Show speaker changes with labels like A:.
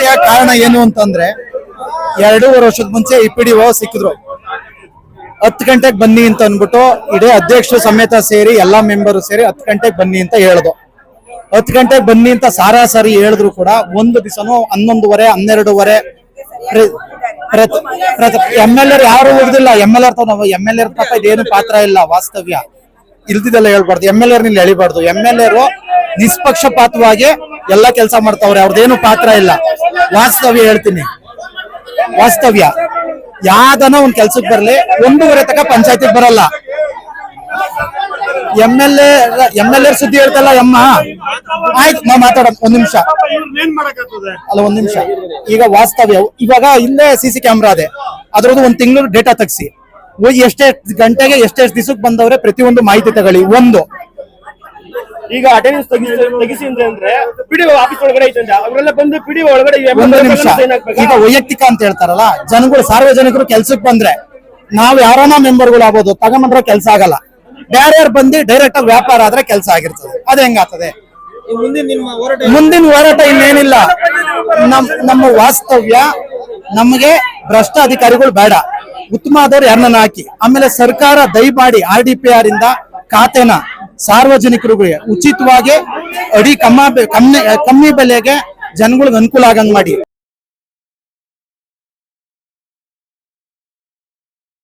A: ಭ್ರಷ್ಟಾಚಾರ ಕಾರಣ ಏನು ಅಂತಂದ್ರೆ 2.5 ವರ್ಷದ ಮುಂಚೆ IPDO ಸಿಕ್ಕಿದ್ರು. 10 ಗಂಟೆಗೆ ಬನ್ನಿ ಅಂತ ಅಂದ್ಬಿಟ್ಟು ಇಡೀ ಅಧ್ಯಕ್ಷರು ಸಮೇತ ಸೇರಿ ಎಲ್ಲಾ ಮೆಂಬರ್ ಸೇರಿ 10 ಗಂಟೆಗೆ ಬನ್ನಿ ಅಂತ ಹೇಳಿದ್ರು. 10 ಗಂಟೆಗೆ ಬನ್ನಿ ಅಂತ ಸಾರಿ ಹೇಳಿದ್ರು ಕೂಡ ಒಂದು ದಿವಸನೂ 11:30 12:30 MLA ಯಾರು ಹೋಗುದಿಲ್ಲ. MLA ಪಾಪ ಇದೇನು ಪಾತ್ರ ಇಲ್ಲ, ವಾಸ್ತವ್ಯ ಇಲ್ದಿದೆಲ್ಲ ಹೇಳ್ಬಾರ್ದು. MLA ಇಲ್ಲಿ ಎಳಿಬಾರ್ದು. MLA ನಿಷ್ಪಕ್ಷಪಾತವಾಗಿ ಎಲ್ಲಾ ಕೆಲಸ ಮಾಡ್ತಾವ್ರೆ, ಅವ್ರದ್ದೇನು ಪಾತ್ರ ಇಲ್ಲ. ವಾಸ್ತವ್ಯ ಹೇಳ್ತೀನಿ, ವಾಸ್ತವ್ಯ ಯಾವ್ದನ ಒಂದ್ ಕೆಲ್ಸಕ್ಕೆ ಬರ್ಲಿ 1:30 ತನಕ ಪಂಚಾಯತಿಗೆ ಬರಲ್ಲ. MLA ಸುದ್ದಿ ಹೇಳ್ತಲ್ಲ ಅಮ್ಮ. ಆಯ್ತು, ನಾವ್ ಮಾತಾಡೋಣ ಒಂದ್ ನಿಮಿಷ ಅಲ್ಲ, ಒಂದ್ ನಿಮಿಷ. ಈಗ ವಾಸ್ತವ್ಯ ಇವಾಗ ಇಲ್ಲೇ CC ಕ್ಯಾಮ್ರಾ ಇದೆ, ಅದ್ರದ್ದು 1 ತಿಂಗಳು ಡೇಟಾ ತೆಗ್ಸಿ, ಎಷ್ಟೇ ಗಂಟೆಗೆ ಎಷ್ಟೆಷ್ಟು ದಿವಸಕ್ಕೆ ಬಂದವ್ರೆ ಪ್ರತಿಯೊಂದು ಮಾಹಿತಿ ತಗೊಳ್ಳಿ. ಒಂದು
B: ಈಗ ಅಟೆಂಡೆನ್ಸ್ ತೆಗಿಸಿ ಅಂದ್ರೆ PDO ಆಫೀಸ್ ಒಳಗಡೆ ಐತೆ, ಅವರೆಲ್ಲ ಬಂದು PDO ಒಳಗಡೆ
A: ಒಂದು ನಿಮಿಷ. ಈಗ ವೈಯಕ್ತಿಕ ಅಂತ ಹೇಳ್ತಾರಲ್ಲ, ಜನಗಳು ಸಾರ್ವಜನಿಕರು ಕೆಲ್ಸಕ್ಕೆ ಬಂದ್ರೆ ನಾವ್ ಯಾರನ್ನ ಮೆಂಬರ್ಗಳು ಆಗ್ಬೋದು, ತಗೊಂಡ್ರೆ ಕೆಲ್ಸ ಆಗಲ್ಲ. ಯಾರ್ಯಾರು ಬಂದು ಡೈರೆಕ್ಟ್ ಆಗಿ ವ್ಯಾಪಾರ ಆದ್ರೆ ಕೆಲ್ಸ ಆಗಿರ್ತದೆ. ಅದ್ ಹೆಂಗಾಗ್ತದೆ? ಮುಂದಿನ ಹೋರಾಟ ಇನ್ನೇನಿಲ್ಲ. ನಮ್ಮ ವಾಸ್ತವ್ಯ, ನಮಗೆ ಭ್ರಷ್ಟ ಅಧಿಕಾರಿಗಳು ಬೇಡ, ಉತ್ತಮ ಆದವ್ರು ಯಾರನ್ನ ಹಾಕಿ. ಆಮೇಲೆ ಸರ್ಕಾರ ದಯಮಾಡಿ RDPR ಇಂದ ಖಾತೆನ ಸಾರ್ವಜನಿಕರಿಗೆ ಉಚಿತವಾಗಿ ಕಮ್ಮಿ ಬೆಲೆಗೆ ಜನಗಳಿಗೆ ಅನುಕೂಲ ಆಗಂಗ್ ಮಾಡಿ.